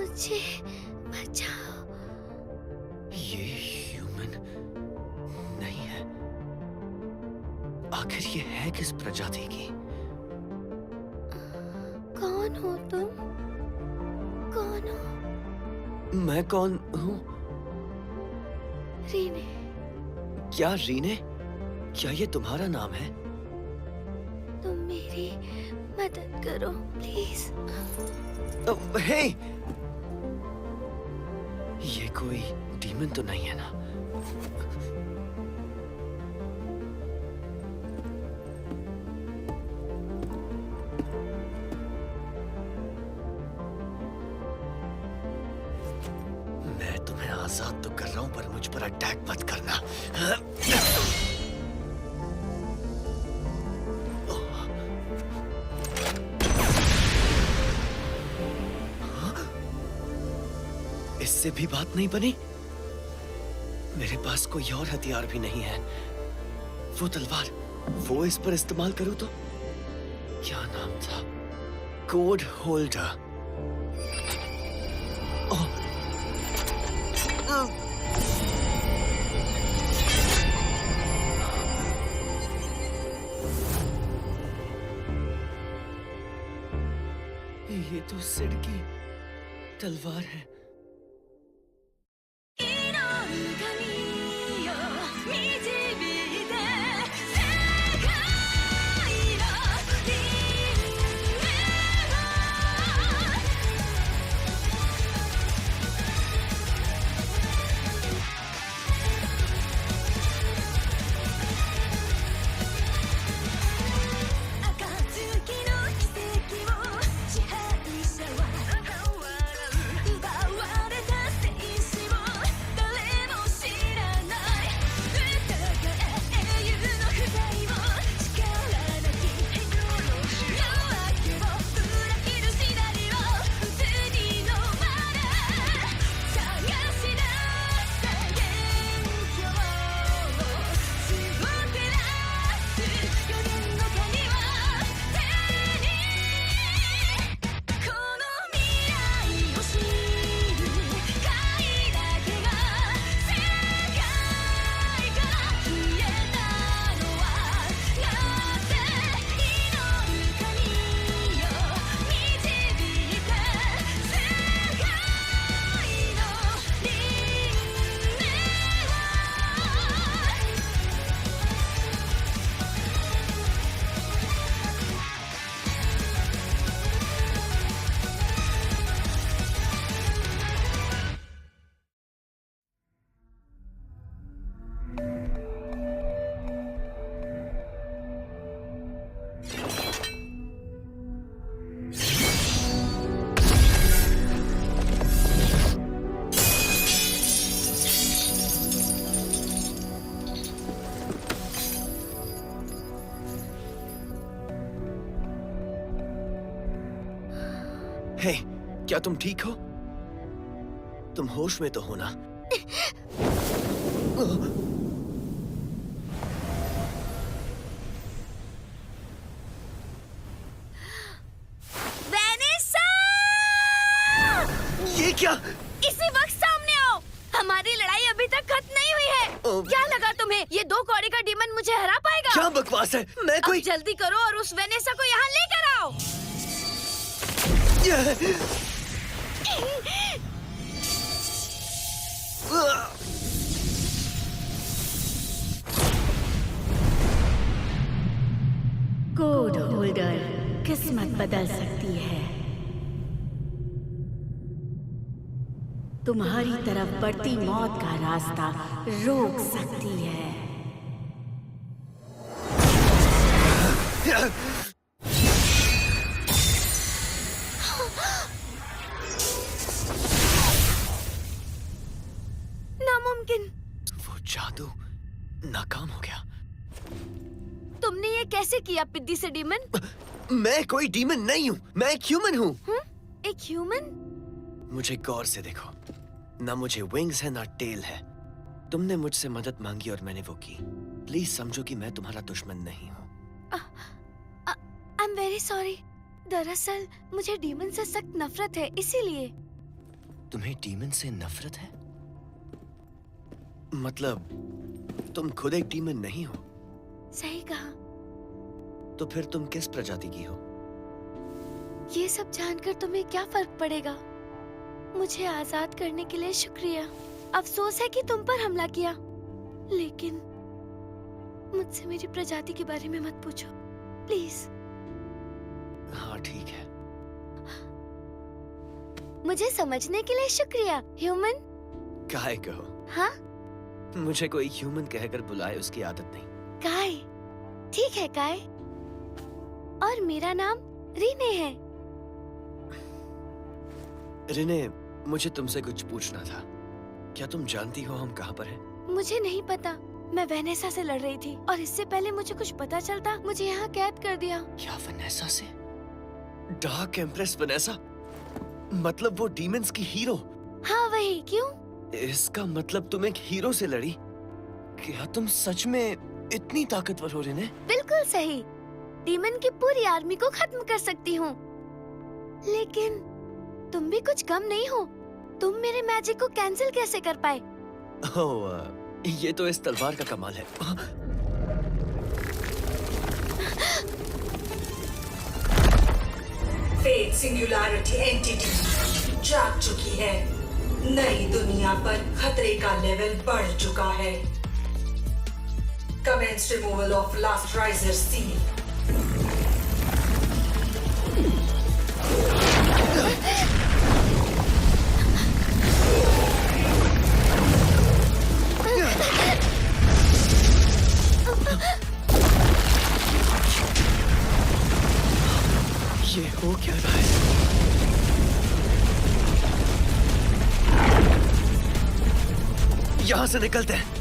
मुझे बचाओ। ये ह्यूमन नहीं है। आखिर ये है किस प्रजाति की? कौन हो तुम? कौन हो? मैं कौन हूँ? रीने। क्या रीने? क्या ये तुम्हारा नाम है? तुम मेरी मदद करो प्लीज। हे! ये कोई डीमन तो नहीं है ना? मैं तुम्हें आजाद तो कर रहा हूं, पर मुझ पर अटैक मत करना। इससे भी बात नहीं बनी। मेरे पास कोई और हथियार भी नहीं है। वो तलवार, वो इस पर इस्तेमाल करूं तो? क्या नाम था? Code holder. ये तो सिड की तलवार है। हे, क्या तुम ठीक हो? तुम होश में तो हो ना? वेनेसा! ये क्या? इसी वक्त सामने आओ। हमारी लड़ाई अभी तक खत्म नहीं हुई है। क्या लगा तुम्हें ये 2 कौड़ी का डीमन मुझे हरा पाएगा? क्या बकवास है? मैं कोई... अब जल्दी करो और उस वेनेसा को यहाँ लेकर आओ। कोड होल्डर किस्मत बदल सकती है। तुम्हारी तरफ बढ़ती मौत का रास्ता रोक सकती है। नामुमकिन। वो जादू नाकाम हो गया। तुमने ये कैसे किया पिद्दी से डीमन? मैं कोई डीमन नहीं हूँ। मैं एक ह्यूमन हूँ। एक ह्यूमन? मुझे गौर से देखो। ना मुझे विंग्स है ना टेल है। तुमने मुझसे मदद मांगी और मैंने वो की। प्लीज समझो कि मैं तुम्हारा दुश्मन नहीं हूँ। I am very sorry. दरअसल मुझे डीमन से सख्त नफरत है, इसीलिए। तुम्हें डीमन से नफरत है? मतलब तुम खुद एक डीमन नहीं हो? सही कहा। तो फिर तुम किस प्रजाति की हो? ये सब जानकर तुम्हें क्या फर्क पड़ेगा? मुझे आजाद करने के लिए शुक्रिया। अफसोस है कि तुम पर हमला किया, लेकिन मुझसे मेरी प्रजाति के बारे में मत पूछो, प्लीज। हाँ ठीक है। मुझे समझने के लिए शुक्रिया, ह्यूमन। काय कहो। हाँ? मुझे कोई ह्यूमन कहकर बुलाए उसकी आदत नहीं। काय। ठीक है काय। और मेरा नाम रीने है। रिने, मुझे तुमसे कुछ पूछना था। क्या तुम जानती हो हम कहाँ पर हैं? मुझे नहीं पता। मैं वेनेसा से लड़ रही थी और इससे पहले मुझे कुछ पता चलता मुझे यहाँ कैद कर दिया। क्या वेनेसा से? Dark empress Vanessa? मतलब वो डीमंस की हीरो? हाँ वही। क्यों? इसका मतलब तुम एक हीरो से लड़ी? क्या तुम सच में इतनी ताकतवर हो रिने? बिल्कुल सही। डीमन की पूरी आर्मी को खत्म कर सकती हूँ। लेकिन तुम भी कुछ कम नहीं हो। तुम मेरे मैजिक को कैंसिल कैसे कर पाए? ओह, ये तो इस तलवार का कमाल है। फेट सिंगुलैरिटी एंटिटी जाग चुकी है। नई दुनिया पर खतरे का लेवल बढ़ चुका है। Commence removal of last riser seal. ये हो क्या रहा है? यहाँ से निकलते हैं।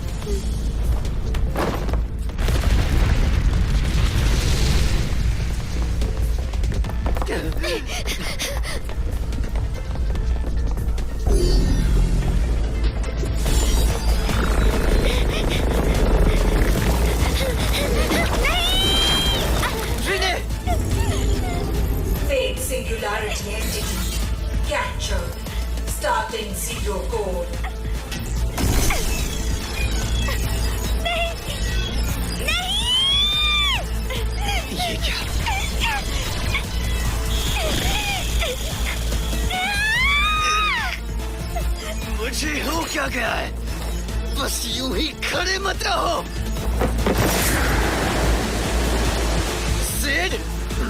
Singularity entity captured. Starting zero code. ये क्या? मुझे हो क्या गया है? बस यूं ही खड़े मत रहो। सिड,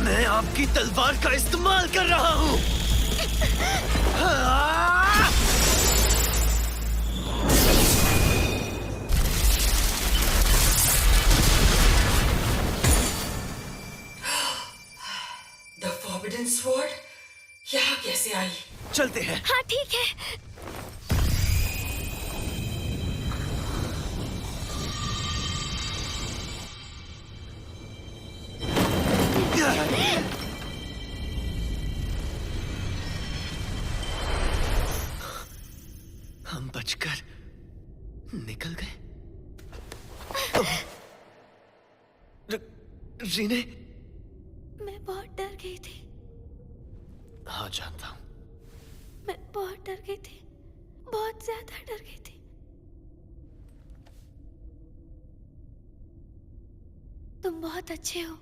मैं आपकी तलवार का इस्तेमाल कर रहा हूँ। The Forbidden Sword यहाँ कैसे आई? चलते हैं। हाँ ठीक है। हम बचकर निकल गए। रीने, मैं बहुत डर गई थी। हाँ जानता हूँ। मैं बहुत डर गई थी, बहुत ज्यादा डर गई थी। तुम बहुत अच्छे हो।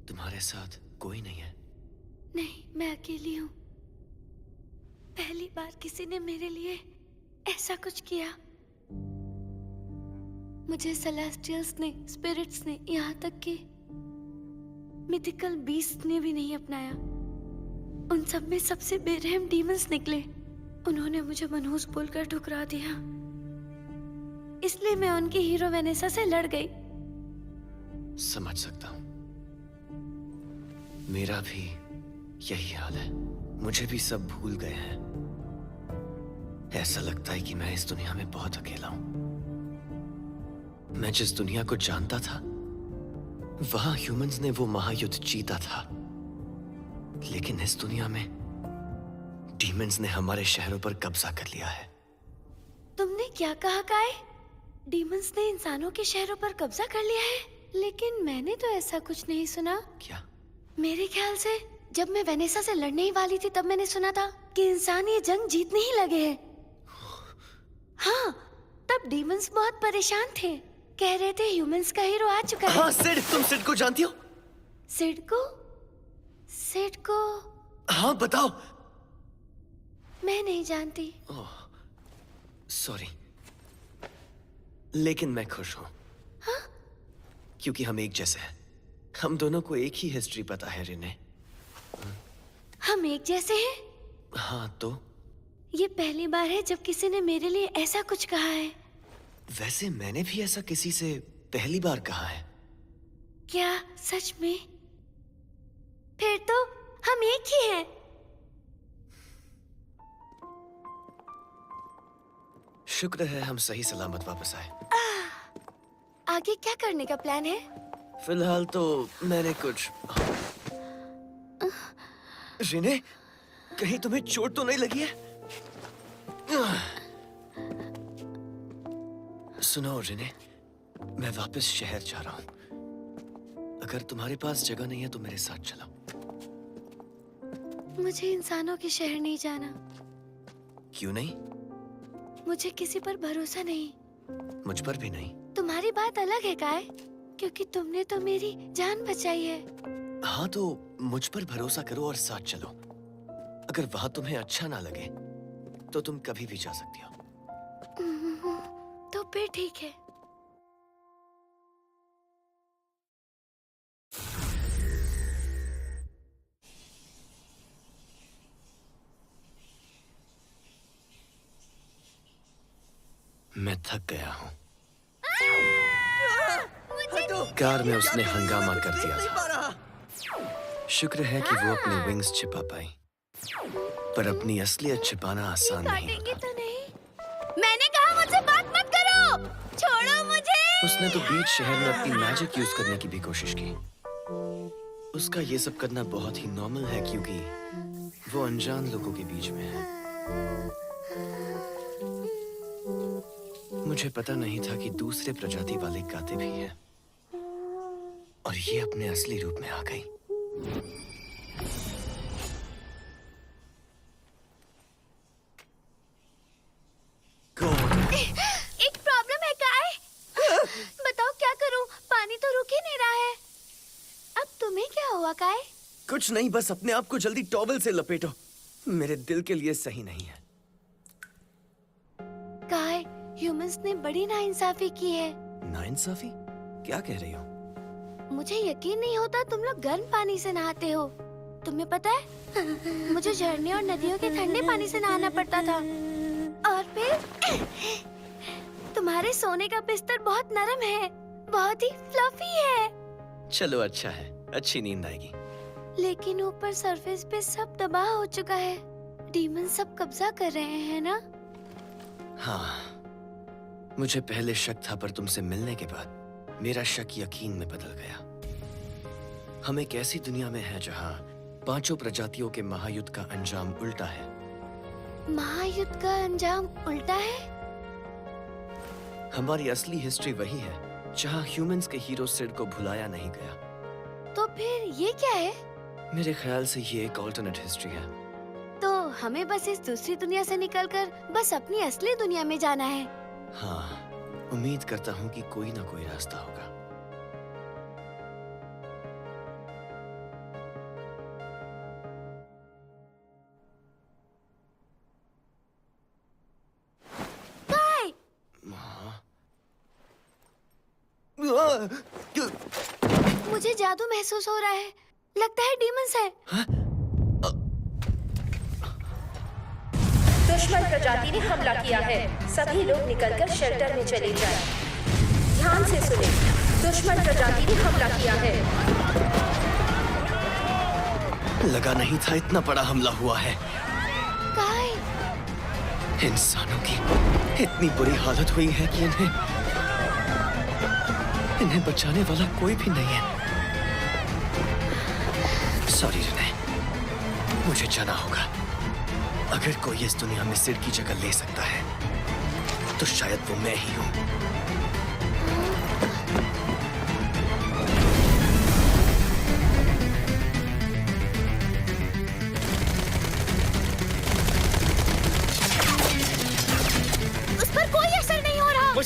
तुम्हारे साथ कोई नहीं है? नहीं, मैं अकेली हूँ। पहली बार किसी ने मेरे लिए ऐसा कुछ किया। मुझे सेलेस्टियल्स ने, स्पिरिट्स ने, यहाँ तक कि मिथिकल बीस्ट ने भी नहीं अपनाया। उन सब में सबसे बेरहम डीमंस निकले। उन्होंने मुझे मनहूस बोलकर ठुकरा दिया। इसलिए मैं उनकी हीरो वेनेसा से लड़ गई। समझ सकता हूँ। मेरा भी यही हाल है। मुझे भी सब भूल गए हैं। ऐसा लगता है कि मैं इस दुनिया में बहुत अकेला हूं। मैं जिस दुनिया को जानता था, वहां ह्यूमंस ने वो महायुद्ध जीता था। लेकिन इस दुनिया में डीमंस ने हमारे शहरों पर कब्जा कर लिया है। तुमने क्या कहा काय? डीमंस ने इंसानों के शहरों पर कब्जा कर लिया है? लेकिन मैंने तो ऐसा कुछ नहीं सुना। क्या? मेरे ख्याल से जब मैं वेनेसा से लड़ने ही वाली थी तब मैंने सुना था कि इंसान ये जंग जीतने ही लगे हैं। हाँ, तब डीमंस बहुत परेशान थे, कह रहे थे ह्यूमंस का हीरो आ चुका है। हाँ सिड, तुम सिड को जानती हो? सिड को? सिड को? हाँ बताओ। मैं नहीं जानती। सॉरी, लेकिन मैं खुश हूँ। हाँ? क्योंकि हम एक जैसे हैं। हम दोनों को एक ही हिस्ट्री पता है रिने। हम एक जैसे हैं? हाँ तो? ये पहली बार है जब किसी ने मेरे लिए ऐसा कुछ कहा है। वैसे मैंने भी ऐसा किसी से पहली बार कहा है। क्या सच में? फिर तो हम एक ही हैं। शुक्र है हम सही सलामत वापस आए। आगे क्या करने का प्लान है? फिलहाल तो मैंने कुछ। रिने, कहीं तुम्हें चोट तो नहीं लगी है? सुनो रिने, मैं वापस शहर जा रहा हूँ। अगर तुम्हारे पास जगह नहीं है तो मेरे साथ चलो। मुझे इंसानों के शहर नहीं जाना। क्यों नहीं? मुझे किसी पर भरोसा नहीं। मुझ पर भी नहीं। तुम्हारी बात अलग है काय, क्योंकि तुमने तो मेरी जान बचाई है। हाँ तो मुझ पर भरोसा करो और साथ चलो। अगर वहां तुम्हें अच्छा ना लगे तो तुम कभी भी जा सकती हो। तो फिर ठीक है। मैं थक गया हूँ। कार में उसने हंगामा कर दिया था। शुक्र है कि वो अपने विंग्स छिपा पाई, पर अपनी असलियत छिपाना आसान नहीं काटेंगे होता। तो नहीं? मैंने कहा मुझसे बात मत करो, छोड़ो मुझे। उसने तो बीच शहर में अपनी मैजिक यूज करने की भी कोशिश की। उसका ये सब करना बहुत ही नॉर्मल है क्योंकि वो अनजान लोगों के बीच में है। मुझे पता नहीं था कि दूसरे प्रजाति वाले गाते भी हैं और ये अपने असली रूप में आ गई। एक प्रॉब्लम है काय। बताओ क्या करूं? पानी तो रुक ही नहीं रहा है। अब तुम्हें क्या हुआ काय? कुछ नहीं, बस अपने आप को जल्दी टॉवल से लपेटो। मेरे दिल के लिए सही नहीं है। काय, ह्यूमंस ने बड़ी नाइंसाफी की है। नाइंसाफी? क्या कह रही हो? मुझे यकीन नहीं होता तुम लोग गर्म पानी से नहाते हो। तुम्हें पता है मुझे झरने और नदियों के ठंडे पानी से नहाना पड़ता था। और फिर तुम्हारे सोने का बिस्तर बहुत नरम है, बहुत ही फ्लफी है। चलो अच्छा है, अच्छी नींद आएगी। लेकिन ऊपर सरफेस पे सब तबाह हो चुका है। डीमन सब कब्जा कर रहे हैं ना? हाँ, मुझे पहले शक था पर तुमसे मिलने के बाद मेरा शक यकीन में बदल गया। हम एक ऐसी दुनिया में हैं जहाँ पांचों प्रजातियों के महायुद्ध का अंजाम उल्टा है। महायुद्ध का अंजाम उल्टा है? हमारी असली हिस्ट्री वही है जहाँ ह्यूमंस के हीरो सिड को भुलाया नहीं गया। तो फिर ये क्या है? मेरे ख्याल से ये एक ऑल्टरनेट हिस्ट्री है। तो हमें बस इस दूसरी दुनिया से निकलकर बस अपनी असली दुनिया में जाना है। हाँ, उम्मीद करता हूँ कि कोई ना कोई रास्ता होगा। काय! मुझे जादू महसूस हो रहा है। लगता है डीमंस है। दुश्मन प्रजाति ने हमला किया है। सभी लोग निकलकर शेल्टर में चले जाएं। ध्यान से सुने, दुश्मन प्रजाति ने हमला किया है। लगा नहीं था इतना बड़ा हमला हुआ है। काय! इंसानों की इतनी बुरी हालत हुई है कि इन्हें बचाने वाला कोई भी नहीं है। सॉरी रिने, मुझे जाना होगा। अगर कोई इस दुनिया में सिड की जगह ले सकता है तो शायद वो मैं ही हूं।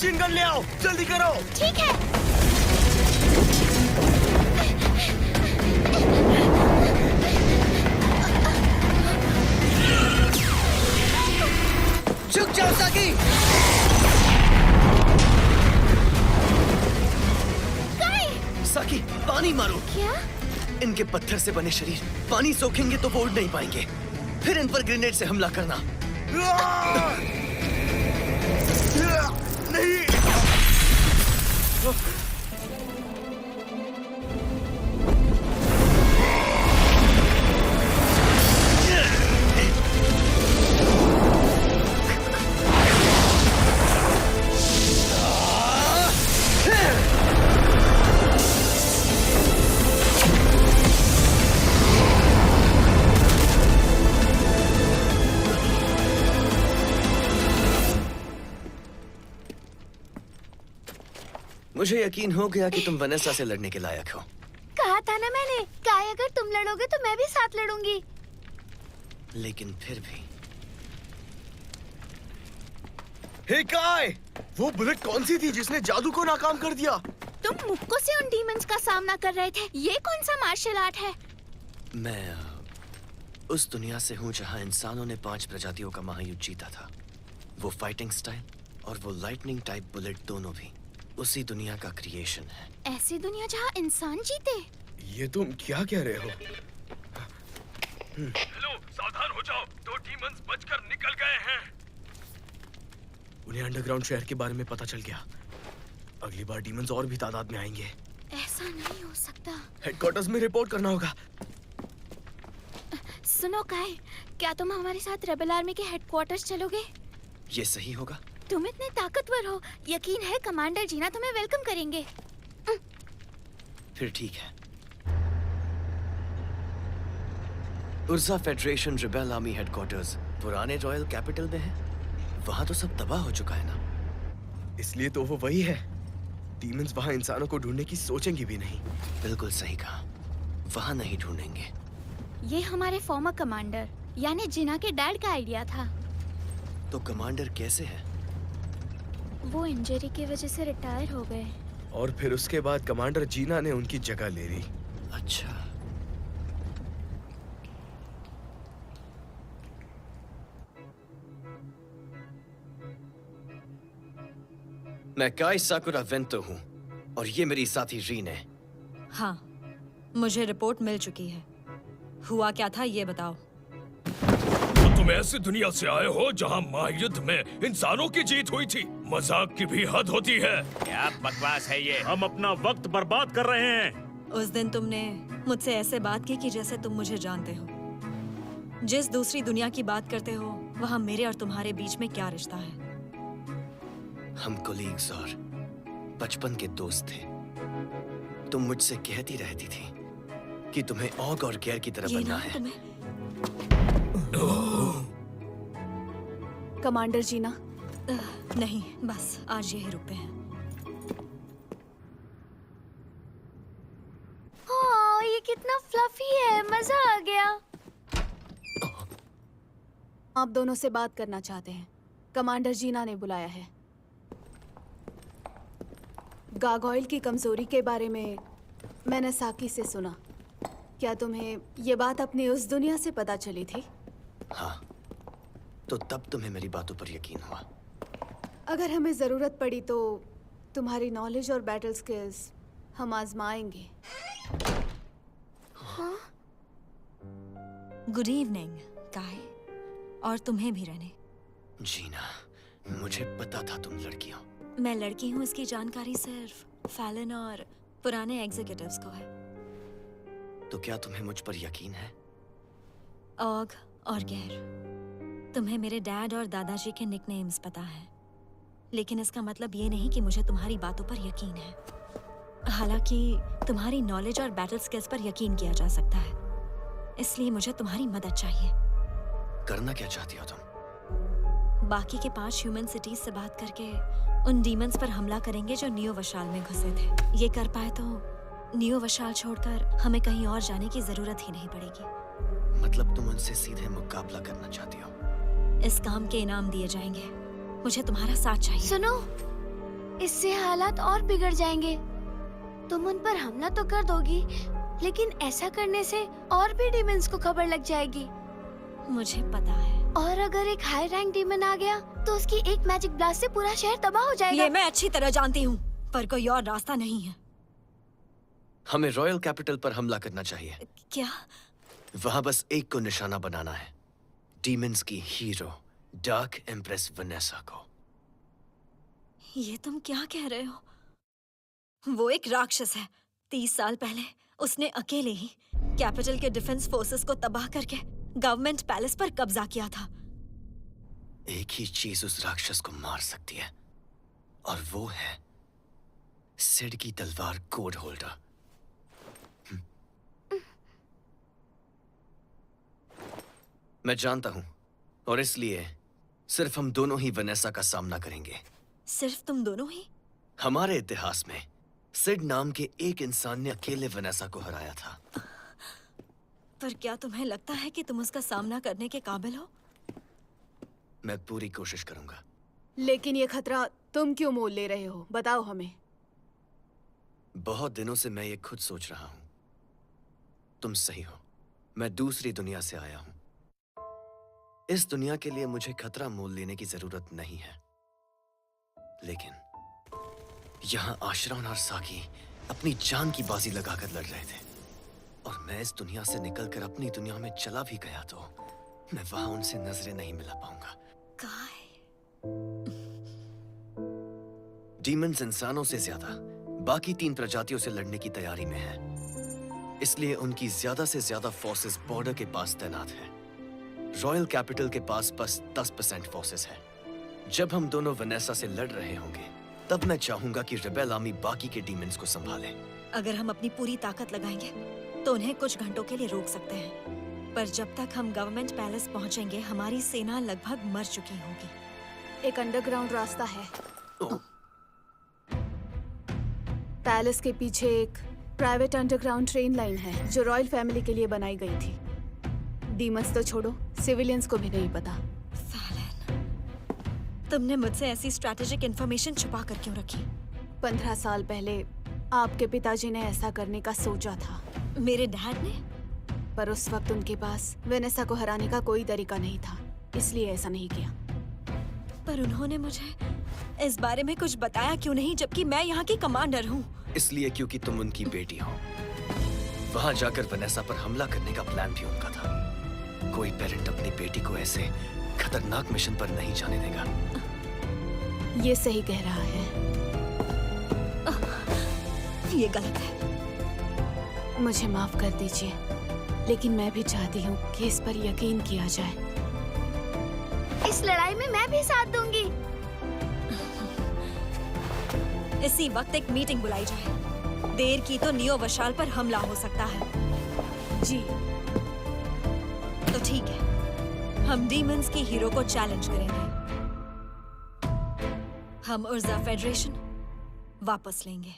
मशीन गन ले आओ, जल्दी करो। ठीक है। झुक जाओ साकी। साकी, पानी मारो। क्या? इनके पत्थर से बने शरीर पानी सोखेंगे तो वो उड़ नहीं पाएंगे। फिर इन पर ग्रेनेड से हमला करना। नहीं। मुझे यकीन हो गया कि तुम वनेसा से लड़ने के लायक हो। कहा था ना मैंने, काय अगर तुम लड़ोगे तो मैं भी साथ लड़ूंगी। लेकिन फिर भी। हे काय, वो बुलेट कौन सी थी जिसने जादू को नाकाम कर दिया? तुम मुक्को से उन डीमंस का सामना कर रहे थे। ये कौन सा मार्शल आर्ट है? मैं उस दुनिया से हूँ जहाँ इंसानों ने 5 प्रजातियों का महायुद्ध जीता था। वो फाइटिंग स्टाइल और वो लाइटनिंग टाइप बुलेट दोनों भी उसी दुनिया का क्रिएशन है। ऐसी दुनिया जहाँ इंसान जीते? ये तुम क्या कह रहे हो? हेलो, सावधान हो जाओ, 2 डीमंस बचकर निकल गए हैं। उन्हें अंडरग्राउंड शहर के बारे में पता चल गया। अगली बार डीमंस और भी तादाद में आएंगे। ऐसा नहीं हो सकता। हेडक्वार्टर्स में रिपोर्ट करना होगा। सुनो काय, क्या तुम हमारे साथ रेबल आर्मी के हेडक्वार्टर्स चलोगे? ये सही होगा? तुम इतने ताकतवर हो, यकीन है कमांडर जीना तुम्हें वेलकम करेंगे। फिर ठीक है। उर्जा फेडरेशन रिबेल आर्मी हेडक्वार्टर्स पुराने रॉयल कैपिटल में है। वहां तो सब तबाह हो चुका है ना। इसलिए तो वो वही है। डीमंस वहां इंसानों को ढूंढने की सोचेंगे भी नहीं। बिल्कुल सही कहा, वहां नहीं ढूंढेंगे। ये हमारे फॉर्मर कमांडर यानी जिना के डैड का आइडिया था। तो कमांडर कैसे है? वो इंजरी की वजह से रिटायर हो गए। और फिर उसके बाद कमांडर जीना ने उनकी जगह ले ली। अच्छा। मैं काई साकुरा वेंतो हूँ और ये मेरी साथी रीन है। हाँ, मुझे रिपोर्ट मिल चुकी है। हुआ क्या था ये बताओ। तो तुम ऐसी दुनिया से आए हो जहाँ महायुद्ध में इंसानों की जीत हुई थी। मजाक की भी हद होती है। क्या बकवास है ये? हम अपना वक्त बर्बाद कर रहे हैं। उस दिन तुमने मुझसे ऐसे बात की कि जैसे तुम मुझे जानते हो। जिस दूसरी दुनिया की बात करते हो वहाँ मेरे और तुम्हारे बीच में क्या रिश्ता है? हम कोलीग्स और बचपन के दोस्त थे। तुम मुझसे कहती रहती थी कि तुम्हें ऑग और गैर की तरह बनना है। कमांडर जीना। नहीं, बस आज यही रुकते हैं। ओह, ये कितना फ्लफी है, मजा आ गया। आप दोनों से बात करना चाहते हैं। कमांडर जीना ने बुलाया है। गार्गोयल की कमजोरी के बारे में मैंने साकी से सुना। क्या तुम्हें ये बात अपनी उस दुनिया से पता चली थी? हाँ, तो तब तुम्हें मेरी बातों पर यकीन हुआ। अगर हमें जरूरत पड़ी तो तुम्हारी नॉलेज और बैटल स्किल्स हम आजमाएंगे। हाँ? गुड इवनिंग काय, और तुम्हें भी रहने। जीना, मुझे पता था तुम लड़की हो। मैं लड़की हूँ इसकी जानकारी सिर्फ फैलन और पुराने एग्जीक्यूटिव्स को है। तो क्या तुम्हें मुझ पर यकीन है? ऑग और गैर, तुम्हें मेरे डैड और दादाजी के निकनेम्स पता है, लेकिन इसका मतलब ये नहीं कि मुझे तुम्हारी बातों पर यकीन है। हालांकि तुम्हारी नॉलेज और बैटल स्किल्स पर यकीन किया जा सकता है, इसलिए मुझे तुम्हारी मदद चाहिए। करना क्या चाहती हो तुम? बाकी के 5 ह्यूमन सिटीज से बात करके उन डीमंस पर हमला करेंगे जो नियो वशाल में घुसे थे। ये कर पाए तो नियो वशाल छोड़कर हमें कहीं और जाने की जरूरत ही नहीं पड़ेगी। मतलब तुम उनसे सीधे मुकाबला करना चाहती हो? इस काम के इनाम दिए जाएंगे। मुझे तुम्हारा साथ चाहिए। सुनो, इससे हालात और बिगड़ जाएंगे। तुम उन पर हमला तो कर दोगी, लेकिन ऐसा करने से और भी डीमंस को खबर लग जाएगी। मुझे पता है। और अगर एक हाई रैंक डीमन आ गया तो उसकी एक मैजिक ब्लास्ट से पूरा शहर तबाह हो जाएगा। ये मैं अच्छी तरह जानती हूँ, पर कोई और रास्ता नहीं है। हमें रॉयल कैपिटल पर हमला करना चाहिए। क्या? वहाँ बस एक को निशाना बनाना है, डीमंस की हीरो डार्क एम्प्रेस वनेसा को। ये तुम क्या कह रहे हो? वो एक राक्षस है। 30 साल पहले उसने अकेले ही कैपिटल के डिफेंस फोर्सेस को तबाह करके गवर्नमेंट पैलेस पर कब्जा किया था। एक ही चीज उस राक्षस को मार सकती है, और वो है सिड की तलवार कोड होल्डर। मैं जानता हूं, और इसलिए सिर्फ हम दोनों ही वनेसा का सामना करेंगे। सिर्फ तुम दोनों ही? हमारे इतिहास में सिड नाम के एक इंसान ने अकेले वनेसा को हराया था। पर क्या तुम्हें लगता है कि तुम उसका सामना करने के काबिल हो? मैं पूरी कोशिश करूंगा। लेकिन ये खतरा तुम क्यों मोल ले रहे हो, बताओ हमें। बहुत दिनों से मैं ये खुद सोच रहा हूं। तुम सही हो, मैं दूसरी दुनिया से आया हूं। इस दुनिया के लिए मुझे खतरा मोल लेने की जरूरत नहीं है, लेकिन यहाँ आश्रौन और साकी अपनी जान की बाजी लगाकर लड़ रहे थे, और मैं इस दुनिया से निकलकर अपनी दुनिया में चला भी गया तो मैं वहां उनसे नजरें नहीं मिला पाऊंगा। डीमंस इंसानों से ज्यादा बाकी 3 प्रजातियों से लड़ने की तैयारी में है, इसलिए उनकी ज्यादा से ज्यादा फोर्सेस बॉर्डर के पास तैनात है। रॉयल कैपिटल के पास बस 10% फोर्सेस है। जब हम दोनों वनेसा से लड़ रहे होंगे, तब मैं चाहूंगा कि रिबेल आर्मी बाकी के डीमंस को संभाले। अगर हम अपनी पूरी ताकत लगाएंगे तो उन्हें कुछ घंटों के लिए रोक सकते हैं, पर जब तक हम गवर्नमेंट पैलेस पहुंचेंगे हमारी सेना लगभग मर चुकी होगी। एक अंडरग्राउंड रास्ता है। पैलेस के पीछे एक प्राइवेट अंडरग्राउंड ट्रेन लाइन है जो रॉयल फैमिली के लिए बनाई गई थी। डीमंस तो छोड़ो, सिविलियंस को भी नहीं पता। तुमने मुझसे ऐसी स्ट्रैटेजिक इंफॉर्मेशन छुपा कर क्यों रखी? 15 साल पहले आपके पिताजी ने ऐसा करने का सोचा था। मेरे डैड ने? पर उस वक्त उनके पास वेनेसा को हराने का कोई तरीका नहीं था, इसलिए ऐसा नहीं किया। पर उन्होंने मुझे इस बारे में कुछ बताया क्यों नहीं, जबकि मैं यहाँ की कमांडर हूँ? इसलिए क्योंकि तुम उनकी बेटी हो। वहां जाकर वनेसा पर हमला करने का प्लान भी उनका था। कोई पेरेंट अपनी बेटी को ऐसे खतरनाक मिशन पर नहीं जाने देगा। ये सही कह रहा है। ये गलत है। मुझे माफ कर दीजिए, लेकिन मैं भी चाहती हूँ कि इस पर यकीन किया जाए। इस लड़ाई में मैं भी साथ दूंगी। इसी वक्त एक मीटिंग बुलाई जाए। देर की तो नियो वशाल पर हमला हो सकता है। जी तो ठीक है, हम डीमंस की हीरो को चैलेंज करेंगे। हम उर्जा फेडरेशन वापस लेंगे।